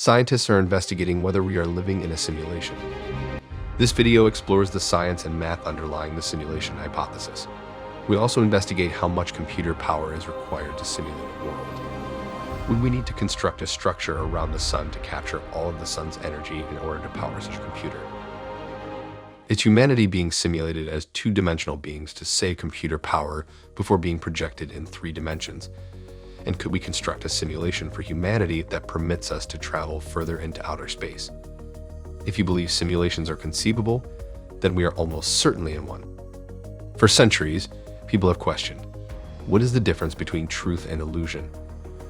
Scientists are investigating whether we are living in a simulation. This video explores the science and math underlying the simulation hypothesis. We also investigate how much computer power is required to simulate a world. Would we need to construct a structure around the sun to capture all of the sun's energy in order to power such a computer? Is humanity being simulated as two-dimensional beings to save computer power before being projected in 3 dimensions? And could we construct a simulation for humanity that permits us to travel further into outer space? If you believe simulations are conceivable, then we are almost certainly in one. For centuries, people have questioned, what is the difference between truth and illusion?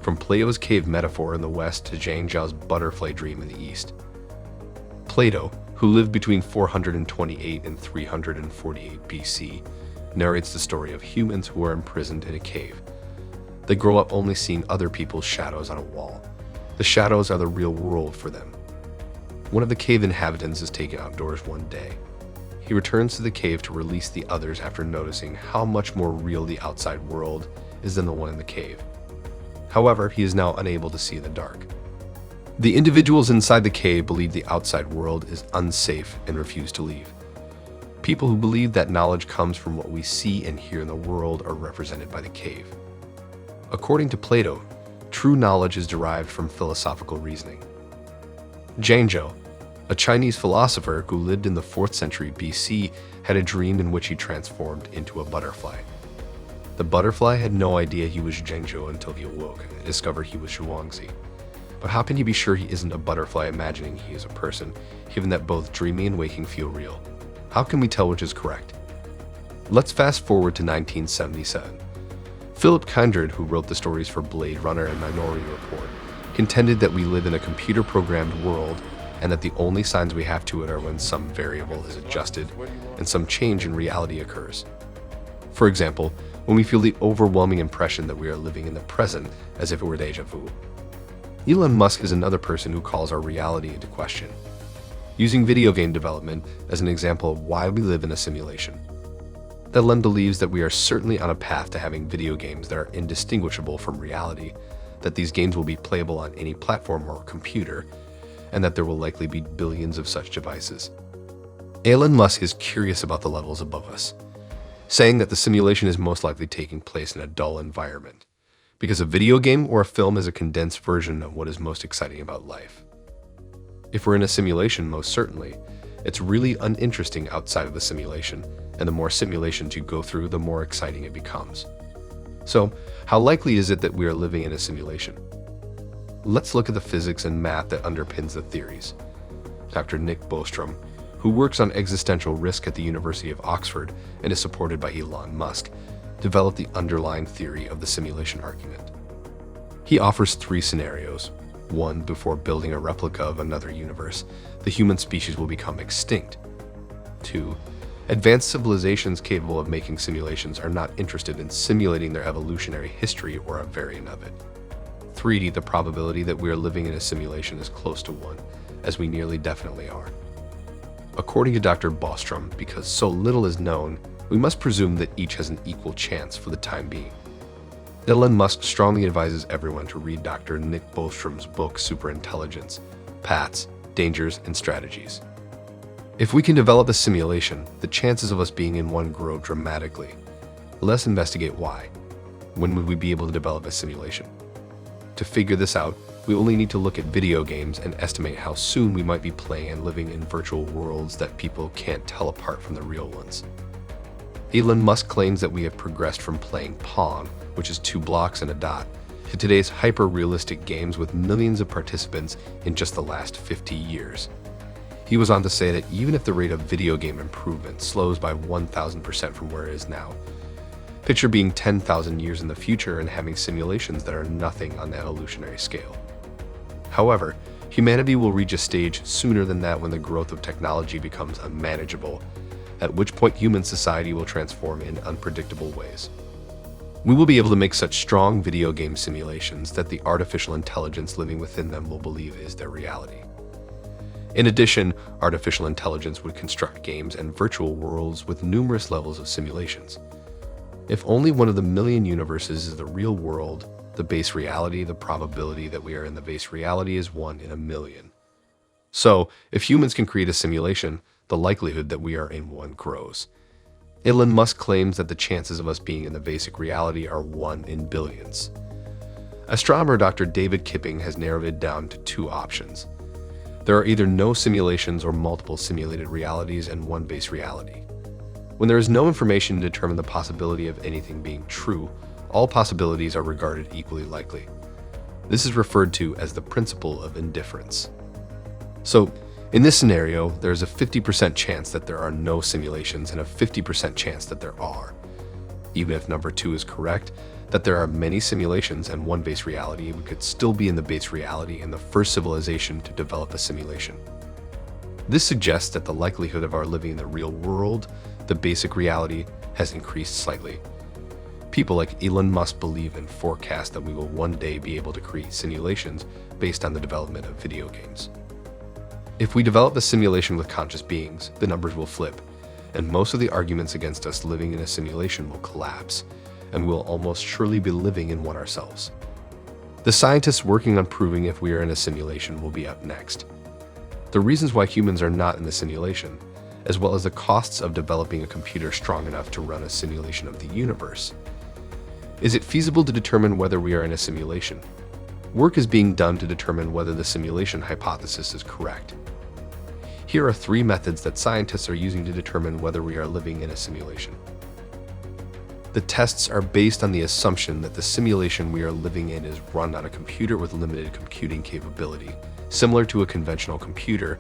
From Plato's cave metaphor in the West to Zhang Zhao's butterfly dream in the East. Plato, who lived between 428 and 348 BC, narrates the story of humans who are imprisoned in a cave. They grow up only seeing other people's shadows on a wall. The shadows are the real world for them. One of the cave inhabitants is taken outdoors one day. He returns to the cave to release the others after noticing how much more real the outside world is than the one in the cave. However, he is now unable to see in the dark. The individuals inside the cave believe the outside world is unsafe and refuse to leave. People who believe that knowledge comes from what we see and hear in the world are represented by the cave. According to Plato, true knowledge is derived from philosophical reasoning. Zhang Zhao, a Chinese philosopher who lived in the 4th century BC, had a dream in which he transformed into a butterfly. The butterfly had no idea he was Zhang Zhao until he awoke and discovered he was Zhuangzi. But how can he be sure he isn't a butterfly imagining he is a person, given that both dreaming and waking feel real? How can we tell which is correct? Let's fast forward to 1977. Philip Kindred, who wrote the stories for Blade Runner and Minority Report, contended that we live in a computer-programmed world and that the only signs we have to it are when some variable is adjusted and some change in reality occurs. For example, when we feel the overwhelming impression that we are living in the present as if it were déjà vu. Elon Musk is another person who calls our reality into question, using video game development as an example of why we live in a simulation. Elon believes that we are certainly on a path to having video games that are indistinguishable from reality, that these games will be playable on any platform or computer, and that there will likely be billions of such devices. Elon Musk is curious about the levels above us, saying that the simulation is most likely taking place in a dull environment, because a video game or a film is a condensed version of what is most exciting about life. If we're in a simulation, most certainly, it's really uninteresting outside of the simulation, and the more simulations you go through, the more exciting it becomes. So, how likely is it that we are living in a simulation? Let's look at the physics and math that underpins the theories. Dr. Nick Bostrom, who works on existential risk at the University of Oxford and is supported by Elon Musk, developed the underlying theory of the simulation argument. He offers 3 scenarios. 1, before building a replica of another universe, the human species will become extinct. 2, advanced civilizations capable of making simulations are not interested in simulating their evolutionary history or a variant of it. 3, the probability that we are living in a simulation is close to 1, as we nearly definitely are. According to Dr. Bostrom, because so little is known, we must presume that each has an equal chance for the time being. Elon Musk strongly advises everyone to read Dr. Nick Bostrom's book Superintelligence: Paths, Dangers, and Strategies. If we can develop a simulation, the chances of us being in one grow dramatically. Let's investigate why. When would we be able to develop a simulation? To figure this out, we only need to look at video games and estimate how soon we might be playing and living in virtual worlds that people can't tell apart from the real ones. Elon Musk claims that we have progressed from playing Pong, which is 2 blocks and a dot, to today's hyper-realistic games with millions of participants in just the last 50 years. He was on to say that even if the rate of video game improvement slows by 1,000% from where it is now, picture being 10,000 years in the future and having simulations that are nothing on the evolutionary scale. However, humanity will reach a stage sooner than that when the growth of technology becomes unmanageable, at which point human society will transform in unpredictable ways. We will be able to make such strong video game simulations that the artificial intelligence living within them will believe is their reality. In addition, artificial intelligence would construct games and virtual worlds with numerous levels of simulations. If only one of the million universes is the real world, the base reality, the probability that we are in the base reality is 1 in a million. So, if humans can create a simulation, the likelihood that we are in one grows. Elon Musk claims that the chances of us being in the basic reality are 1 in billions. Astronomer Dr. David Kipping has narrowed it down to 2 options. There are either no simulations or multiple simulated realities and one base reality. When there is no information to determine the possibility of anything being true, all possibilities are regarded equally likely. This is referred to as the principle of indifference. So, in this scenario, there is a 50% chance that there are no simulations and a 50% chance that there are. Even if number 2 is correct, that there are many simulations and one base reality, we could still be in the base reality and the first civilization to develop a simulation. This suggests that the likelihood of our living in the real world, the basic reality, has increased slightly. People like Elon Musk believe and forecast that we will one day be able to create simulations based on the development of video games. If we develop a simulation with conscious beings, the numbers will flip, and most of the arguments against us living in a simulation will collapse, and we'll almost surely be living in one ourselves. The scientists working on proving if we are in a simulation will be up next. The reasons why humans are not in the simulation, as well as the costs of developing a computer strong enough to run a simulation of the universe. Is it feasible to determine whether we are in a simulation? Work is being done to determine whether the simulation hypothesis is correct. Here are 3 methods that scientists are using to determine whether we are living in a simulation. The tests are based on the assumption that the simulation we are living in is run on a computer with limited computing capability, similar to a conventional computer,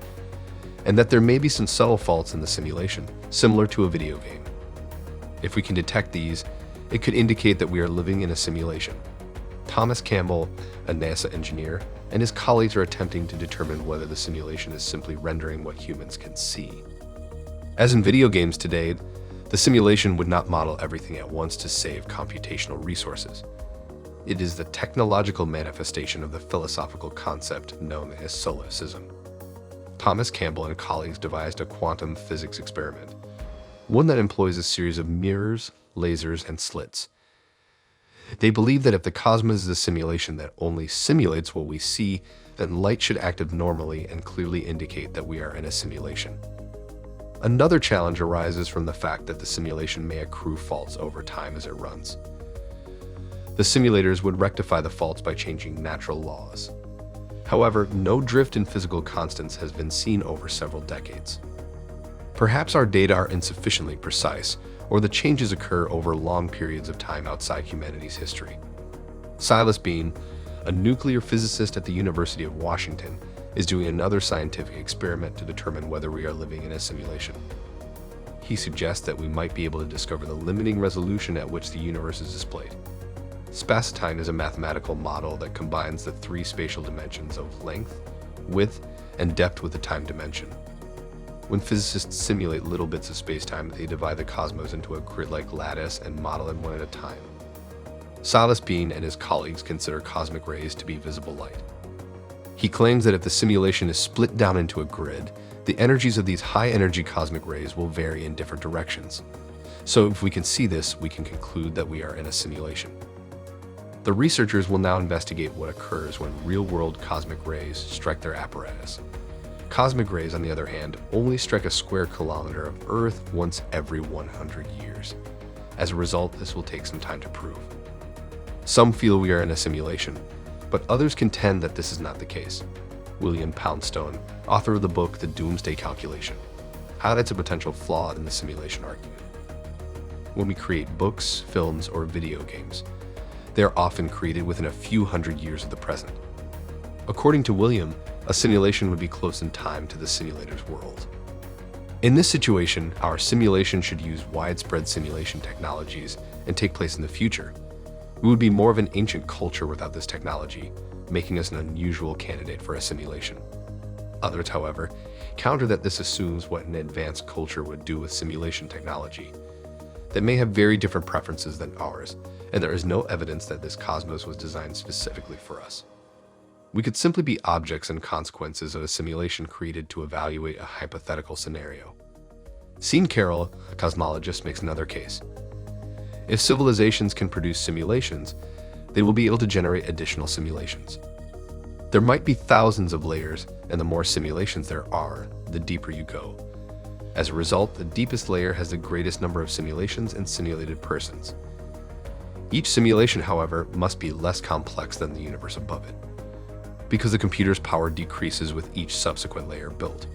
and that there may be some subtle faults in the simulation, similar to a video game. If we can detect these, it could indicate that we are living in a simulation. Thomas Campbell, a NASA engineer, and his colleagues are attempting to determine whether the simulation is simply rendering what humans can see. As in video games today, the simulation would not model everything at once to save computational resources. It is the technological manifestation of the philosophical concept known as solipsism. Thomas Campbell and colleagues devised a quantum physics experiment, one that employs a series of mirrors, lasers, and slits. They believe that if the cosmos is a simulation that only simulates what we see, then light should act abnormally and clearly indicate that we are in a simulation. Another challenge arises from the fact that the simulation may accrue faults over time as it runs. The simulators would rectify the faults by changing natural laws. However, no drift in physical constants has been seen over several decades. Perhaps our data are insufficiently precise, or the changes occur over long periods of time outside humanity's history. Silas Bean, a nuclear physicist at the University of Washington, is doing another scientific experiment to determine whether we are living in a simulation. He suggests that we might be able to discover the limiting resolution at which the universe is displayed. Spacetime is a mathematical model that combines the 3 spatial dimensions of length, width, and depth with the time dimension. When physicists simulate little bits of spacetime, they divide the cosmos into a grid-like lattice and model it one at a time. Silas Bean and his colleagues consider cosmic rays to be visible light. He claims that if the simulation is split down into a grid, the energies of these high-energy cosmic rays will vary in different directions. So if we can see this, we can conclude that we are in a simulation. The researchers will now investigate what occurs when real-world cosmic rays strike their apparatus. Cosmic rays, on the other hand, only strike a square kilometer of Earth once every 100 years. As a result, this will take some time to prove. Some feel we are in a simulation, but others contend that this is not the case. William Poundstone, author of the book The Doomsday Calculation, highlights a potential flaw in the simulation argument. When we create books, films, or video games, they are often created within a few hundred years of the present. According to William, a simulation would be close in time to the simulator's world. In this situation, our simulation should use widespread simulation technologies and take place in the future. We would be more of an ancient culture without this technology, making us an unusual candidate for a simulation. Others, however, counter that this assumes what an advanced culture would do with simulation technology, that may have very different preferences than ours, and there is no evidence that this cosmos was designed specifically for us. We could simply be objects and consequences of a simulation created to evaluate a hypothetical scenario. Sean Carroll, a cosmologist, makes another case. If civilizations can produce simulations, they will be able to generate additional simulations. There might be thousands of layers, and the more simulations there are, the deeper you go. As a result, the deepest layer has the greatest number of simulations and simulated persons. Each simulation, however, must be less complex than the universe above it, because the computer's power decreases with each subsequent layer built,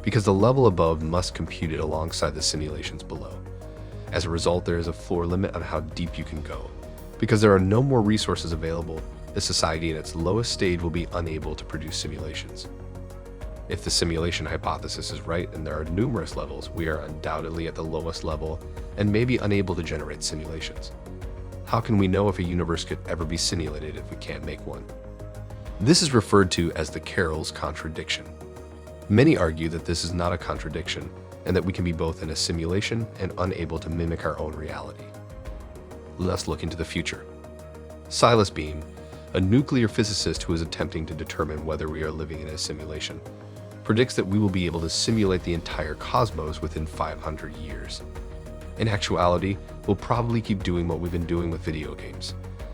because the level above must compute it alongside the simulations below. As a result, there is a floor limit on how deep you can go. Because there are no more resources available, the society in its lowest stage will be unable to produce simulations. If the simulation hypothesis is right and there are numerous levels, we are undoubtedly at the lowest level and may be unable to generate simulations. How can we know if a universe could ever be simulated if we can't make one? This is referred to as the Carroll's contradiction. Many argue that this is not a contradiction and that we can be both in a simulation and unable to mimic our own reality. Let's look into the future. Silas Beam, a nuclear physicist who is attempting to determine whether we are living in a simulation, predicts that we will be able to simulate the entire cosmos within 500 years. In actuality, we'll probably keep doing what we've been doing with video games,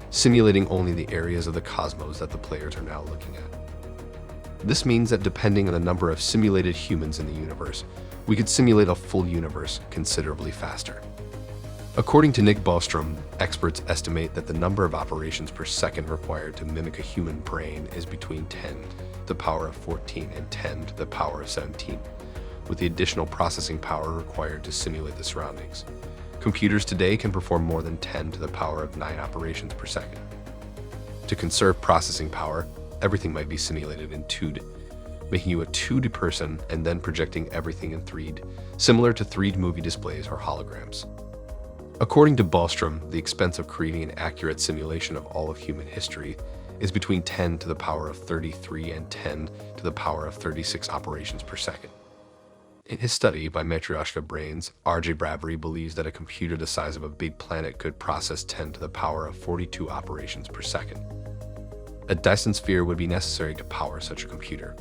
simulating only the areas of the cosmos that the players are now looking at. This means that depending on the number of simulated humans in the universe, we could simulate a full universe considerably faster. According to Nick Bostrom, experts estimate that the number of operations per second required to mimic a human brain is between 10 to the power of 14 and 10 to the power of 17, with the additional processing power required to simulate the surroundings. Computers today can perform more than 10 to the power of 9 operations per second. To conserve processing power, everything might be simulated in 2D, making you a 2D person and then projecting everything in 3D, similar to 3D movie displays or holograms. According to Bostrom, the expense of creating an accurate simulation of all of human history is between 10 to the power of 33 and 10 to the power of 36 operations per second. In his study by Matryoshka Brains, R.J. Bradbury believes that a computer the size of a big planet could process 10 to the power of 42 operations per second. A Dyson sphere would be necessary to power such a computer,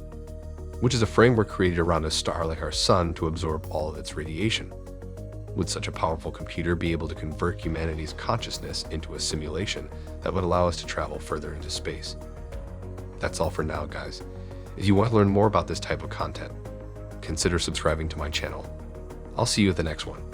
which is a framework created around a star like our Sun to absorb all of its radiation. Would such a powerful computer be able to convert humanity's consciousness into a simulation that would allow us to travel further into space? That's all for now, guys. If you want to learn more about this type of content, consider subscribing to my channel. I'll see you at the next one.